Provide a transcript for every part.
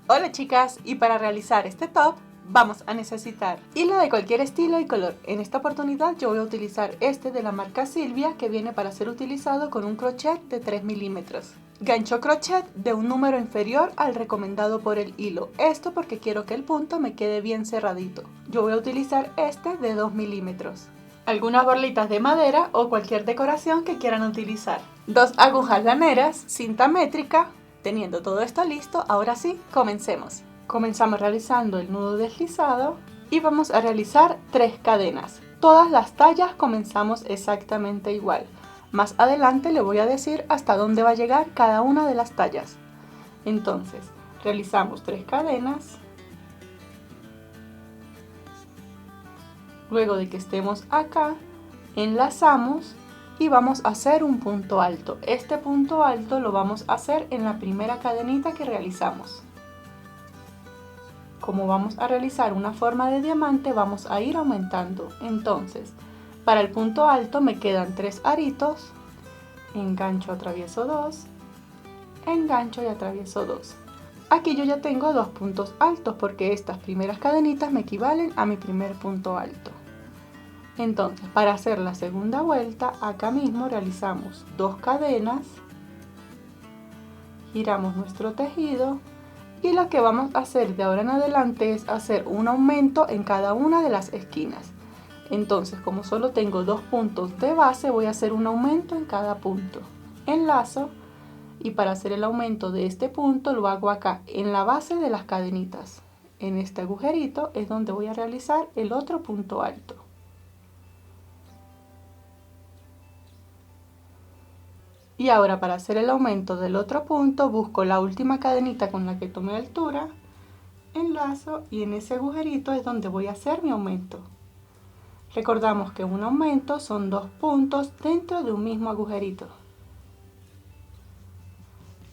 Hola chicas, y para realizar este top vamos a necesitar hilo de cualquier estilo y color. En esta oportunidad yo voy a utilizar este de la marca Silvia, que viene para ser utilizado con un crochet de 3 milímetros. Gancho crochet de un número inferior al recomendado por el hilo, esto porque quiero que el punto me quede bien cerradito. Yo voy a utilizar este de 2 milímetros. Algunas borlitas de madera o cualquier decoración que quieran utilizar. 2 agujas laneras, cinta métrica. Teniendo todo esto listo, ahora sí, comencemos. Comenzamos realizando el nudo deslizado y vamos a realizar 3 cadenas. Todas las tallas comenzamos exactamente igual. Más adelante le voy a decir hasta dónde va a llegar cada una de las tallas. Entonces, realizamos 3 cadenas. Luego de que estemos acá, enlazamos y vamos a hacer un punto alto. Este punto alto lo vamos a hacer en la primera cadenita que realizamos. Como vamos a realizar una forma de diamante, vamos a ir aumentando. Entonces, para el punto alto me quedan 3 aritos, engancho, atravieso 2, engancho y atravieso 2. Aquí yo ya tengo 2 puntos altos porque estas primeras cadenitas me equivalen a mi primer punto alto. Entonces, para hacer la segunda vuelta, acá mismo realizamos 2 cadenas, giramos nuestro tejido y lo que vamos a hacer de ahora en adelante es hacer un aumento en cada una de las esquinas. Entonces, como solo tengo 2 puntos de base, voy a hacer un aumento en cada punto. Enlazo y para hacer el aumento de este punto lo hago acá en la base de las cadenitas. En este agujerito es donde voy a realizar el otro punto alto. Y ahora para hacer el aumento del otro punto busco la última cadenita con la que tomé altura, enlazo y en ese agujerito es donde voy a hacer mi aumento. Recordamos que un aumento son 2 puntos dentro de un mismo agujerito.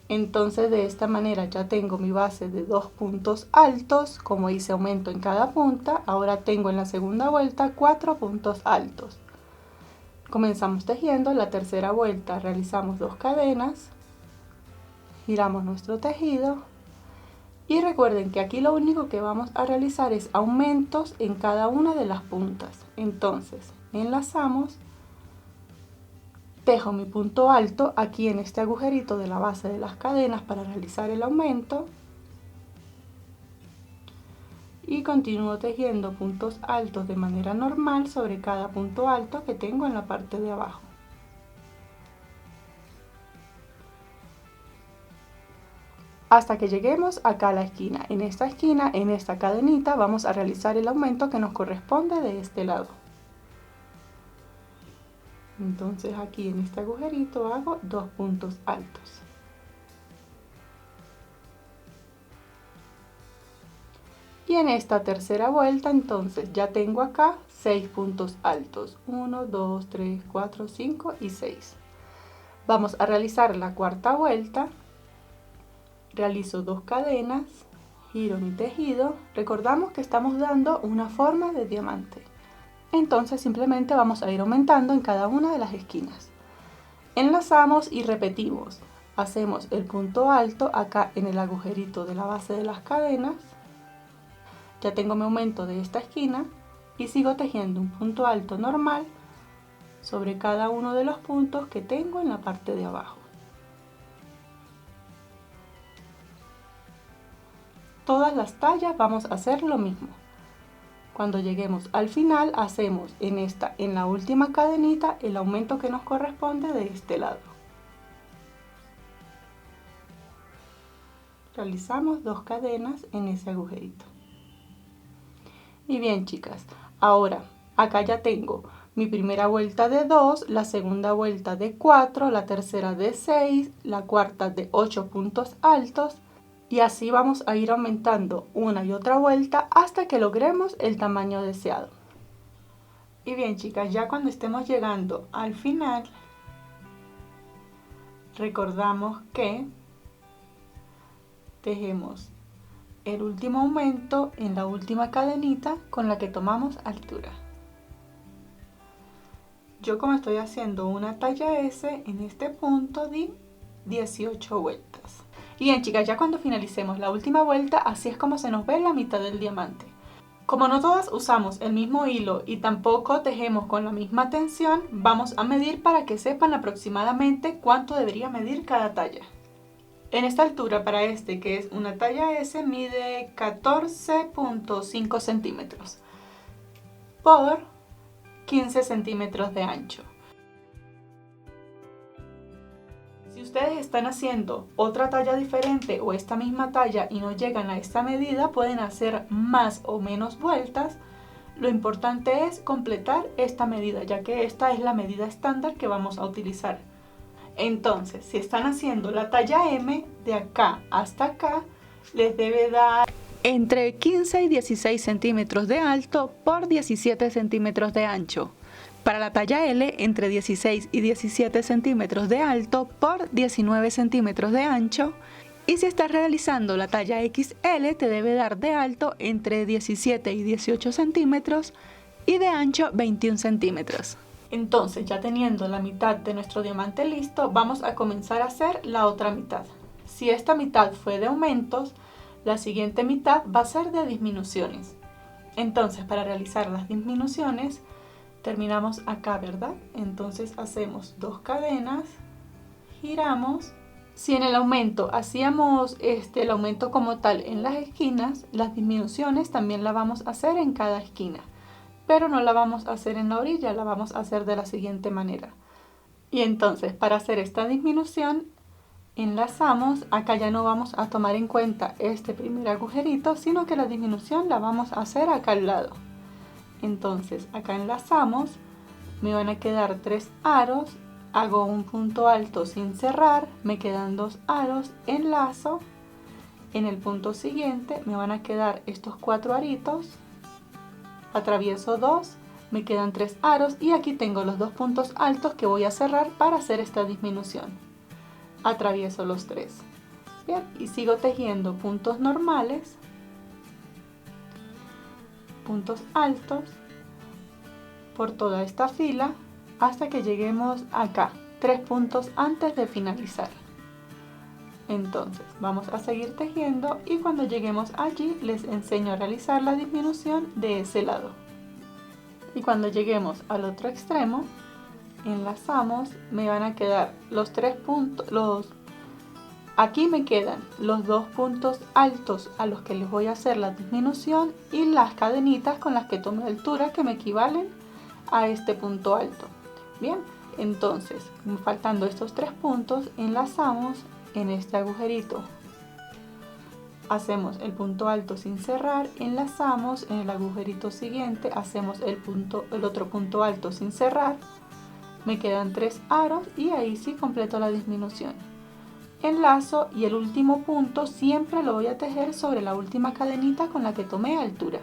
Entonces de esta manera ya tengo mi base de 2 puntos altos. Como hice aumento en cada punta, ahora tengo en la segunda vuelta 4 puntos altos. Comenzamos tejiendo. La tercera vuelta realizamos 2 cadenas, giramos nuestro tejido y recuerden que aquí lo único que vamos a realizar es aumentos en cada una de las puntas. Entonces enlazamos, tejo mi punto alto aquí en este agujerito de la base de las cadenas para realizar el aumento y continúo tejiendo puntos altos de manera normal sobre cada punto alto que tengo en la parte de abajo. Hasta que lleguemos acá a la esquina. En esta esquina, en esta cadenita, vamos a realizar el aumento que nos corresponde de este lado. Entonces aquí en este agujerito hago 2 puntos altos. Y en esta tercera vuelta entonces ya tengo acá 6 puntos altos. 1, 2, 3, 4, 5 y 6. Vamos a realizar la cuarta vuelta. Realizo 2 cadenas, giro mi tejido. Recordamos que estamos dando una forma de diamante. Entonces simplemente vamos a ir aumentando en cada una de las esquinas. Enlazamos y repetimos. Hacemos el punto alto acá en el agujerito de la base de las cadenas. Ya tengo mi aumento de esta esquina y sigo tejiendo un punto alto normal sobre cada uno de los puntos que tengo en la parte de abajo. Todas las tallas vamos a hacer lo mismo. Cuando lleguemos al final hacemos en la última cadenita el aumento que nos corresponde de este lado. Realizamos 2 cadenas en ese agujerito. Y bien chicas, ahora acá ya tengo mi primera vuelta de 2, la segunda vuelta de 4, la tercera de 6, la cuarta de 8 puntos altos y así vamos a ir aumentando una y otra vuelta hasta que logremos el tamaño deseado. Y bien chicas, ya cuando estemos llegando al final, recordamos que tejemos el último aumento en la última cadenita con la que tomamos altura. Yo, como estoy haciendo una talla S, en este punto di 18 vueltas. Y bien chicas, ya cuando finalicemos la última vuelta, así es como se nos ve la mitad del diamante. Como no todas usamos el mismo hilo y tampoco tejemos con la misma tensión, vamos a medir para que sepan aproximadamente cuánto debería medir cada talla. En esta altura para este, que es una talla S, mide 14.5 centímetros por 15 centímetros de ancho. Si ustedes están haciendo otra talla diferente o esta misma talla y no llegan a esta medida, pueden hacer más o menos vueltas. Lo importante es completar esta medida, ya que esta es la medida estándar que vamos a utilizar. Entonces, si están haciendo la talla M, de acá hasta acá, les debe dar entre 15 y 16 centímetros de alto por 17 centímetros de ancho. Para la talla L, entre 16 y 17 centímetros de alto por 19 centímetros de ancho. Y si estás realizando la talla XL, te debe dar de alto entre 17 y 18 centímetros y de ancho 21 centímetros. Entonces, ya teniendo la mitad de nuestro diamante listo, vamos a comenzar a hacer la otra mitad. Si esta mitad fue de aumentos, la siguiente mitad va a ser de disminuciones. Entonces, para realizar las disminuciones, terminamos acá, ¿verdad? Entonces hacemos 2 cadenas, giramos. Si en el aumento hacíamos el aumento como tal en las esquinas, las disminuciones también las vamos a hacer en cada esquina, pero no la vamos a hacer en la orilla, la vamos a hacer de la siguiente manera. Y entonces, para hacer esta disminución, enlazamos. Acá ya no vamos a tomar en cuenta este primer agujerito, sino que la disminución la vamos a hacer acá al lado. Entonces acá enlazamos, me van a quedar 3 aros, hago un punto alto sin cerrar, me quedan 2 aros, enlazo, en el punto siguiente me van a quedar estos 4 aritos, atravieso 2, me quedan 3 aros y aquí tengo los 2 puntos altos que voy a cerrar para hacer esta disminución. Atravieso los 3. Bien, y sigo tejiendo puntos normales, puntos altos por toda esta fila hasta que lleguemos acá, 3 puntos antes de finalizar. Entonces vamos a seguir tejiendo y cuando lleguemos allí les enseño a realizar la disminución de ese lado. Y cuando lleguemos al otro extremo, enlazamos, me van a quedar los 3 puntos, aquí me quedan los 2 puntos altos a los que les voy a hacer la disminución y las cadenitas con las que tomé altura que me equivalen a este punto alto. Bien, entonces faltando estos 3 puntos, enlazamos en este agujerito, hacemos el punto alto sin cerrar, enlazamos en el agujerito siguiente, hacemos el otro punto alto sin cerrar, me quedan 3 aros y ahí sí completo la disminución. Enlazo y el último punto siempre lo voy a tejer sobre la última cadenita con la que tomé altura.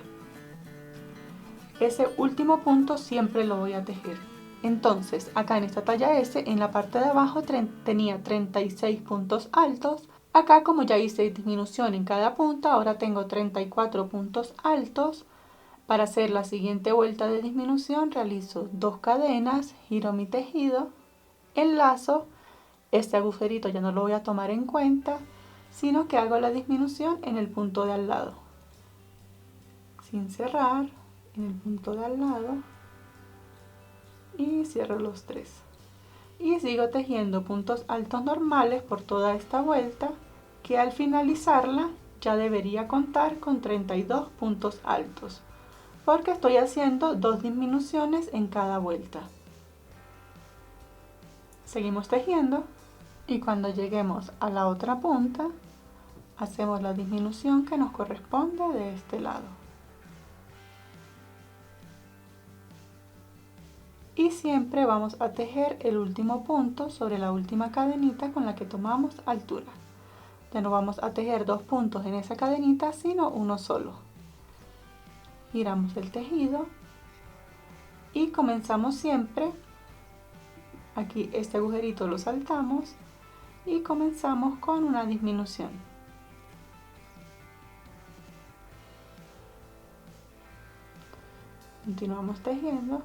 Ese último punto siempre lo voy a tejer. Entonces acá en esta talla S, en la parte de abajo tenía 36 puntos altos. Acá, como ya hice disminución en cada punta, ahora tengo 34 puntos altos. Para hacer la siguiente vuelta de disminución realizo 2 cadenas, giro mi tejido, enlazo. Este agujerito ya no lo voy a tomar en cuenta, sino que hago la disminución en el punto de al lado, sin cerrar, en el punto de al lado, y cierro los 3. Y sigo tejiendo puntos altos normales por toda esta vuelta, que al finalizarla ya debería contar con 32 puntos altos, porque estoy haciendo 2 disminuciones en cada vuelta. Seguimos tejiendo. Y cuando lleguemos a la otra punta, hacemos la disminución que nos corresponde de este lado. Y siempre vamos a tejer el último punto sobre la última cadenita con la que tomamos altura. Ya no vamos a tejer 2 puntos en esa cadenita, sino uno solo. Giramos el tejido y comenzamos siempre. Aquí este agujerito lo saltamos y comenzamos con una disminución. Continuamos tejiendo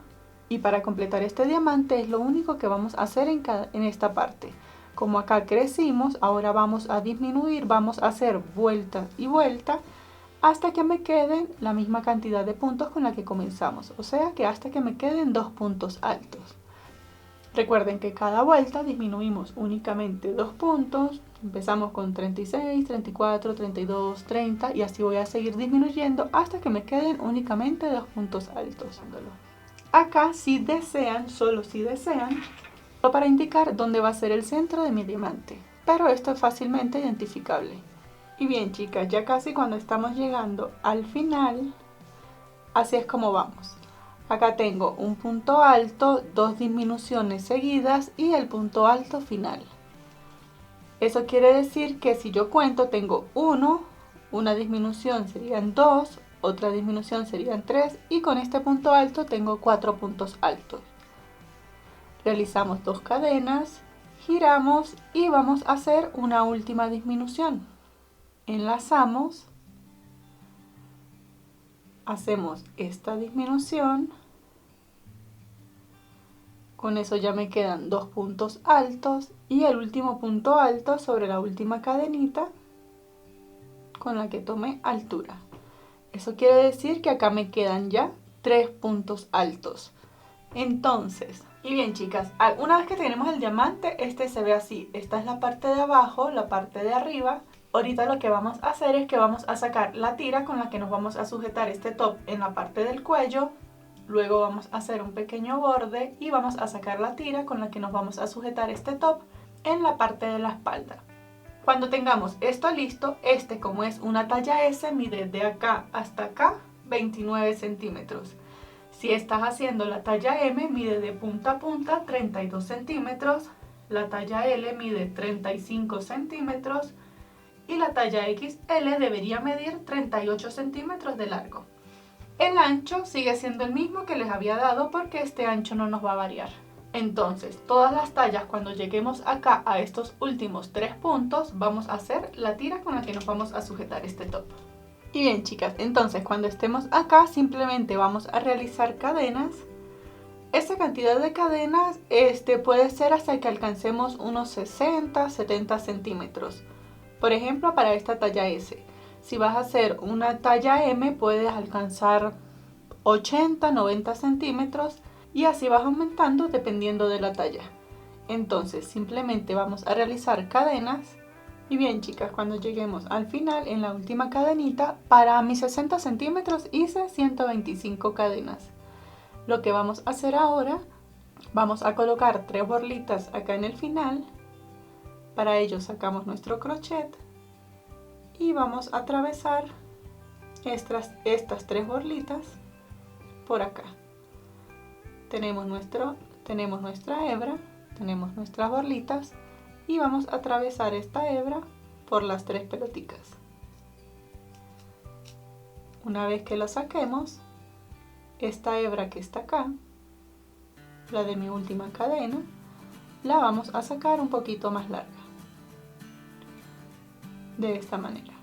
y para completar este diamante es lo único que vamos a hacer en esta parte. Como acá crecimos, ahora vamos a disminuir, vamos a hacer vuelta y vuelta hasta que me queden la misma cantidad de puntos con la que comenzamos, o sea que hasta que me queden 2 puntos altos. Recuerden que cada vuelta disminuimos únicamente 2 puntos, empezamos con 36, 34, 32, 30 y así voy a seguir disminuyendo hasta que me queden únicamente 2 puntos altos. Acá si desean, solo si desean, para indicar dónde va a ser el centro de mi diamante, pero esto es fácilmente identificable. Y bien chicas, ya casi cuando estamos llegando al final, así es como vamos. Acá tengo un punto alto, 2 disminuciones seguidas y el punto alto final. Eso quiere decir que si yo cuento tengo 1, una disminución serían 2, otra disminución serían 3 y con este punto alto tengo 4 puntos altos. Realizamos 2 cadenas, giramos y vamos a hacer una última disminución. Enlazamos, hacemos esta disminución, con eso ya me quedan 2 puntos altos y el último punto alto sobre la última cadenita con la que tomé altura. Eso quiere decir que acá me quedan ya 3 puntos altos. Entonces, y bien chicas, una vez que tenemos el diamante, este se ve así. Esta es la parte de abajo, la parte de arriba. Ahorita lo que vamos a hacer es que vamos a sacar la tira con la que nos vamos a sujetar este top en la parte del cuello. Luego vamos a hacer un pequeño borde y vamos a sacar la tira con la que nos vamos a sujetar este top en la parte de la espalda. Cuando tengamos esto listo, como es una talla S, mide de acá hasta acá 29 centímetros. Si estás haciendo la talla M, mide de punta a punta 32 centímetros. La talla L mide 35 centímetros. Y la talla XL debería medir 38 centímetros de largo. El ancho sigue siendo el mismo que les había dado porque este ancho no nos va a variar. Entonces, todas las tallas cuando lleguemos acá a estos últimos 3 puntos, vamos a hacer la tira con la que nos vamos a sujetar este top. Y bien chicas, entonces cuando estemos acá simplemente vamos a realizar cadenas. Esta cantidad de cadenas puede ser hasta que alcancemos unos 60, 70 centímetros. Por ejemplo, para esta talla S. Si vas a hacer una talla M, puedes alcanzar 80, 90 centímetros y así vas aumentando dependiendo de la talla. Entonces, simplemente vamos a realizar cadenas. Y bien chicas, cuando lleguemos al final, en la última cadenita, para mis 60 centímetros hice 125 cadenas. Lo que vamos a hacer ahora, vamos a colocar 3 borlitas acá en el final. Para ello sacamos nuestro crochet y vamos a atravesar estas 3 borlitas por acá. Tenemos nuestra hebra, tenemos nuestras borlitas y vamos a atravesar esta hebra por las 3 pelotitas. Una vez que la saquemos, esta hebra que está acá, la de mi última cadena, la vamos a sacar un poquito más larga. De esta manera.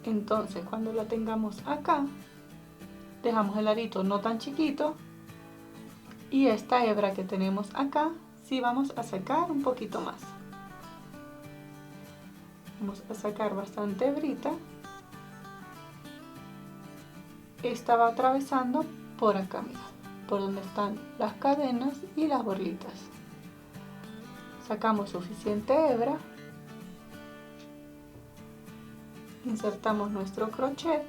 Entonces cuando la tengamos acá, dejamos el arito no tan chiquito y esta hebra que tenemos acá, sí vamos a sacar un poquito más. Vamos a sacar bastante hebrita. Esta va atravesando por acá, mira, por donde están las cadenas y las borlitas. Sacamos suficiente hebra, insertamos nuestro crochet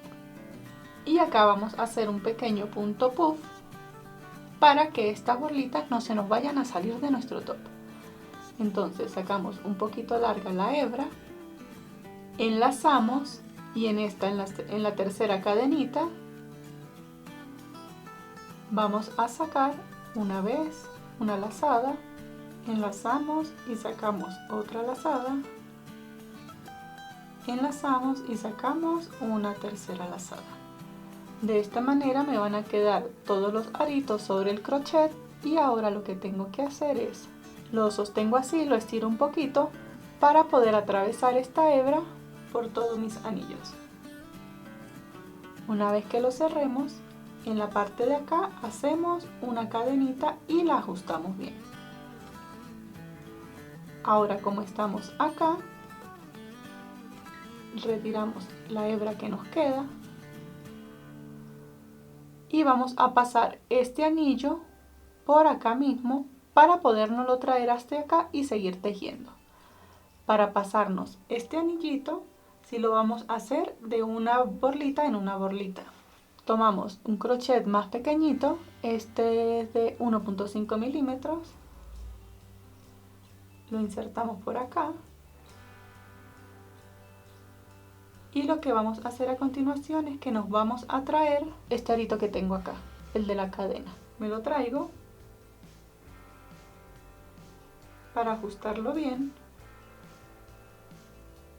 y acá vamos a hacer un pequeño punto puff para que estas borlitas no se nos vayan a salir de nuestro top. Entonces sacamos un poquito larga la hebra, enlazamos y en la tercera cadenita vamos a sacar una vez una lazada. Enlazamos y sacamos otra lazada, enlazamos y sacamos una tercera lazada. De esta manera me van a quedar todos los aritos sobre el crochet y ahora lo que tengo que hacer es, lo sostengo así, lo estiro un poquito para poder atravesar esta hebra por todos mis anillos. Una vez que lo cerremos, en la parte de acá hacemos una cadenita y la ajustamos bien. Ahora, como estamos acá, retiramos la hebra que nos queda y vamos a pasar este anillo por acá mismo para podérnoslo traer hasta acá y seguir tejiendo. Para pasarnos este anillito, si lo vamos a hacer de una borlita en una borlita. Tomamos un crochet más pequeñito, este es de 1.5 milímetros, lo insertamos por acá y lo que vamos a hacer a continuación es que nos vamos a traer este arito que tengo acá, el de la cadena. Me lo traigo para ajustarlo bien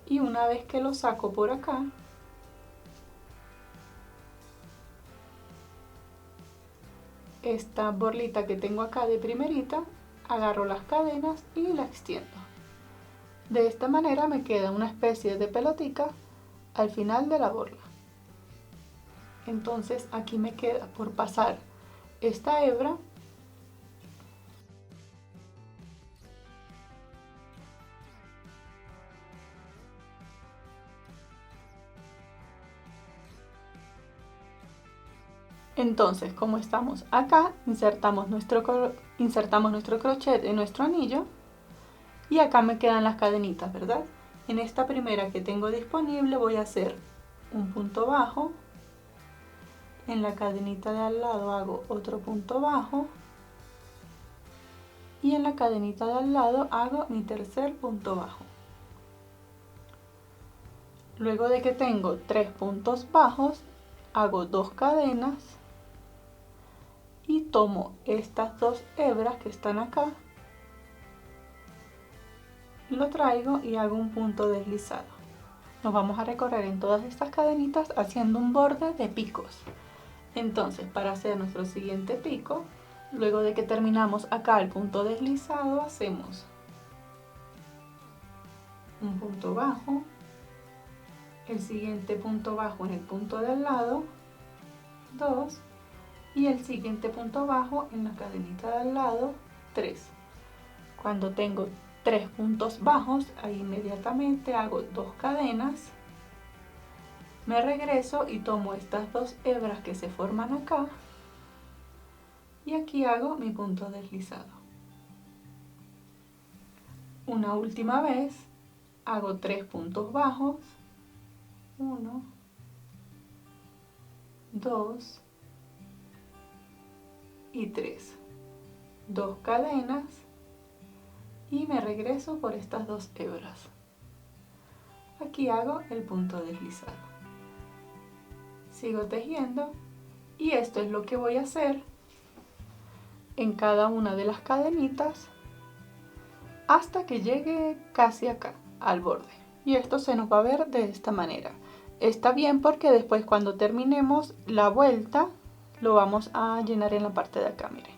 y una vez que lo saco por acá, esta borlita que tengo acá de primerita, agarro las cadenas y la extiendo. De esta manera me queda una especie de pelotica al final de la borla. Entonces aquí me queda por pasar esta hebra Entonces, como estamos acá, insertamos nuestro crochet en nuestro anillo y acá me quedan las cadenitas, ¿verdad? En esta primera que tengo disponible voy a hacer un punto bajo, en la cadenita de al lado hago otro punto bajo y en la cadenita de al lado hago mi tercer punto bajo. Luego de que tengo 3 puntos bajos, hago 2 cadenas y tomo estas 2 hebras que están acá, lo traigo y hago un punto deslizado. Nos vamos a recorrer en todas estas cadenitas haciendo un borde de picos. Entonces, para hacer nuestro siguiente pico, luego de que terminamos acá el punto deslizado, hacemos un punto bajo, el siguiente punto bajo en el punto de al lado, 2, y el siguiente punto bajo en la cadenita de al lado, 3. Cuando tengo 3 puntos bajos, ahí inmediatamente hago 2 cadenas, me regreso y tomo estas 2 hebras que se forman acá y aquí hago mi punto deslizado. Una última vez hago 3 puntos bajos, 1, 2 y 3, 2 cadenas y me regreso por estas 2 hebras. Aquí hago el punto deslizado. Sigo tejiendo y esto es lo que voy a hacer en cada una de las cadenitas hasta que llegue casi acá al borde. Y esto se nos va a ver de esta manera. Está bien porque después cuando terminemos la vuelta lo vamos a llenar en la parte de acá, miren.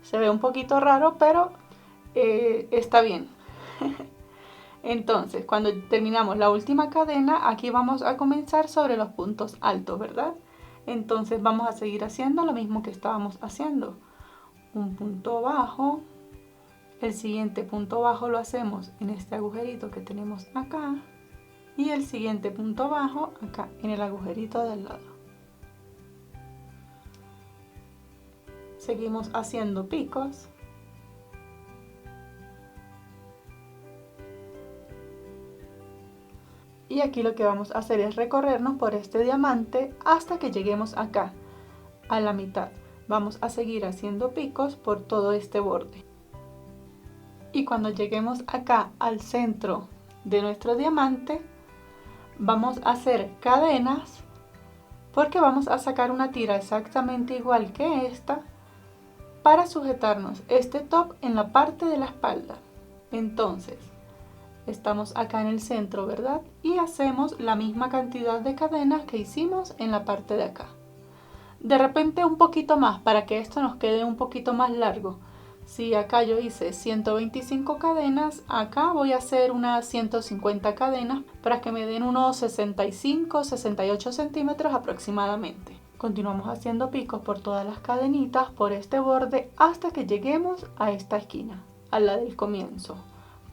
Se ve un poquito raro, pero está bien. Entonces, cuando terminamos la última cadena, aquí vamos a comenzar sobre los puntos altos, ¿verdad? Entonces vamos a seguir haciendo lo mismo que estábamos haciendo. Un punto bajo, el siguiente punto bajo lo hacemos en este agujerito que tenemos acá y el siguiente punto bajo acá en el agujerito del lado. Seguimos haciendo picos. Y aquí lo que vamos a hacer es recorrernos por este diamante hasta que lleguemos acá, a la mitad. Vamos a seguir haciendo picos por todo este borde. Y cuando lleguemos acá al centro de nuestro diamante, vamos a hacer cadenas porque vamos a sacar una tira exactamente igual que esta para sujetarnos este top en la parte de la espalda. Entonces, estamos acá en el centro, ¿verdad? Y hacemos la misma cantidad de cadenas que hicimos en la parte de acá. De repente un poquito más para que esto nos quede un poquito más largo. Si acá yo hice 125 cadenas, acá voy a hacer unas 150 cadenas para que me den unos 65-68 centímetros aproximadamente. Continuamos haciendo picos por todas las cadenitas por este borde hasta que lleguemos a esta esquina, a la del comienzo.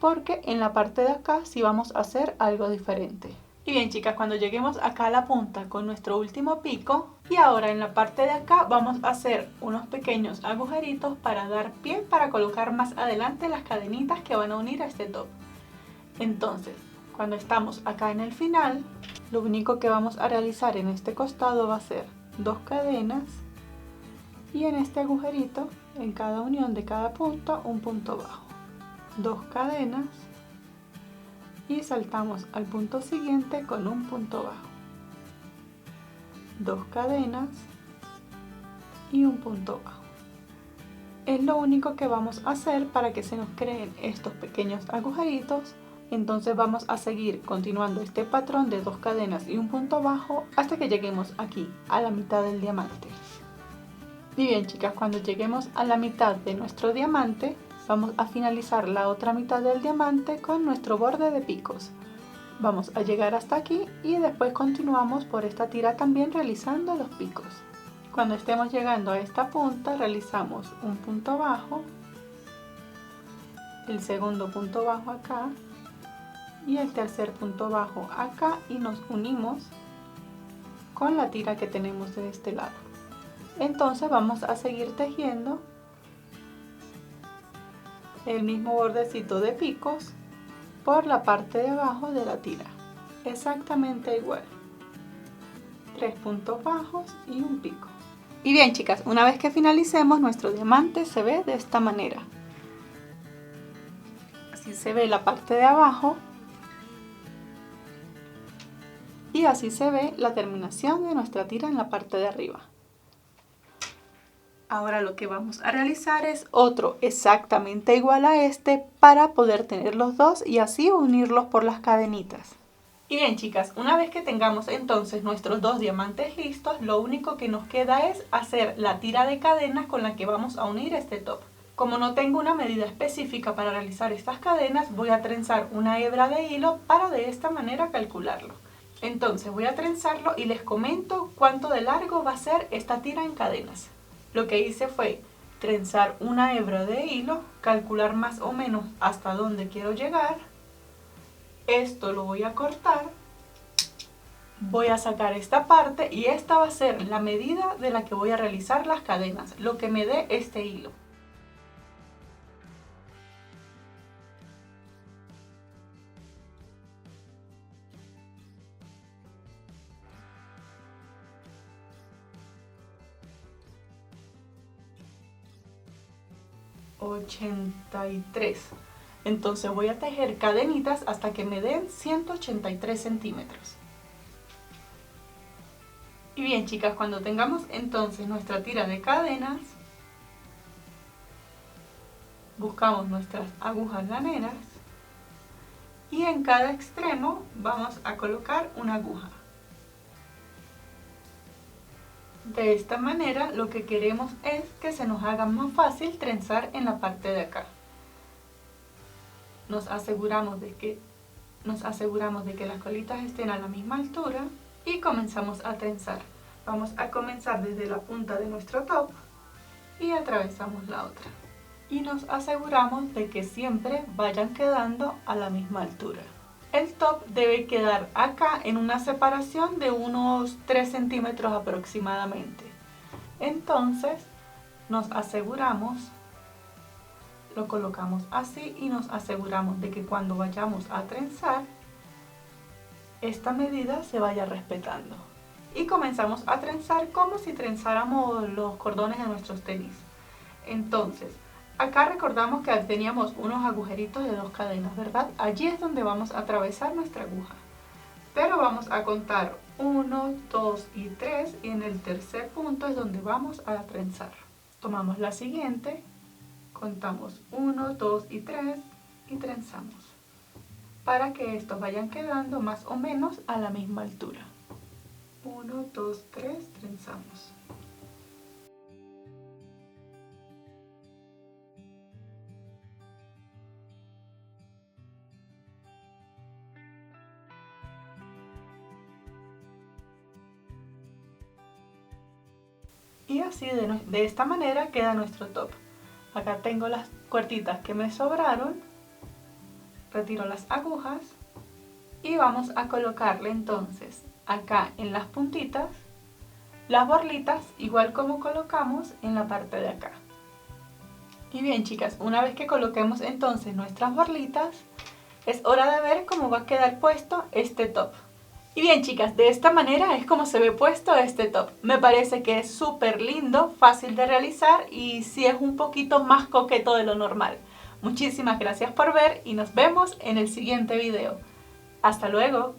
porque en la parte de acá sí vamos a hacer algo diferente. Y bien chicas, cuando lleguemos acá a la punta con nuestro último pico, y ahora en la parte de acá vamos a hacer unos pequeños agujeritos para dar pie para colocar más adelante las cadenitas que van a unir a este top. Entonces, cuando estamos acá en el final, lo único que vamos a realizar en este costado va a ser 2 cadenas y en este agujerito, en cada unión de cada punto, un punto bajo. 2 cadenas y saltamos al punto siguiente con un punto bajo. 2 cadenas y un punto bajo. Es lo único que vamos a hacer para que se nos creen estos pequeños agujeritos. Entonces vamos a seguir continuando este patrón de 2 cadenas y un punto bajo hasta que lleguemos aquí a la mitad del diamante. Y bien chicas, cuando lleguemos a la mitad de nuestro diamante, vamos a finalizar la otra mitad del diamante con nuestro borde de picos. Vamos a llegar hasta aquí y después continuamos por esta tira también realizando los picos. Cuando estemos llegando a esta punta realizamos un punto bajo, el segundo punto bajo acá y el tercer punto bajo acá y nos unimos con la tira que tenemos de este lado. Entonces vamos a seguir tejiendo el mismo bordecito de picos por la parte de abajo de la tira, exactamente igual, 3 puntos bajos y un pico. Y bien chicas, una vez que finalicemos, nuestro diamante se ve de esta manera. Así se ve la parte de abajo y así se ve la terminación de nuestra tira en la parte de arriba. Ahora lo que vamos a realizar es otro exactamente igual a este para poder tener los dos y así unirlos por las cadenitas. Y bien chicas, una vez que tengamos entonces nuestros 2 diamantes listos, lo único que nos queda es hacer la tira de cadenas con la que vamos a unir este top. Como no tengo una medida específica para realizar estas cadenas, voy a trenzar una hebra de hilo para de esta manera calcularlo. Entonces voy a trenzarlo y les comento cuánto de largo va a ser esta tira en cadenas. Lo que hice fue trenzar una hebra de hilo, calcular más o menos hasta dónde quiero llegar. Esto lo voy a cortar, voy a sacar esta parte y esta va a ser la medida de la que voy a realizar las cadenas, lo que me dé este hilo. ...83... Entonces voy a tejer cadenitas hasta que me den 183 centímetros. Y bien chicas, cuando tengamos entonces nuestra tira de cadenas, buscamos nuestras agujas laneras y en cada extremo vamos a colocar una aguja. De esta manera lo que queremos es que se nos haga más fácil trenzar en la parte de acá. Nos aseguramos de que las colitas estén a la misma altura y comenzamos a trenzar. Vamos a comenzar desde la punta de nuestro top y atravesamos la otra. Y nos aseguramos de que siempre vayan quedando a la misma altura. El top debe quedar acá en una separación de unos 3 centímetros aproximadamente. Entonces nos aseguramos, lo colocamos así y nos aseguramos de que cuando vayamos a trenzar, esta medida se vaya respetando. Y comenzamos a trenzar como si trenzáramos los cordones de nuestros tenis. Entonces, acá recordamos que teníamos unos agujeritos de 2 cadenas, ¿verdad? Allí es donde vamos a atravesar nuestra aguja. Pero vamos a contar 1, 2 y 3 y en el tercer punto es donde vamos a trenzar. Tomamos la siguiente. Contamos 1, 2 y 3 y trenzamos para que estos vayan quedando más o menos a la misma altura. 1, 2, 3, trenzamos. Y así de esta manera queda nuestro top. Acá tengo las cuerditas que me sobraron retiro las agujas y vamos a colocarle entonces acá en las puntitas las borlitas, igual como colocamos en la parte de acá. Y bien chicas, una vez que coloquemos entonces nuestras borlitas, es hora de ver cómo va a quedar puesto este top. Y bien chicas, de esta manera es como se ve puesto este top. Me parece que es súper lindo, fácil de realizar y sí es un poquito más coqueto de lo normal. Muchísimas gracias por ver y nos vemos en el siguiente video. ¡Hasta luego!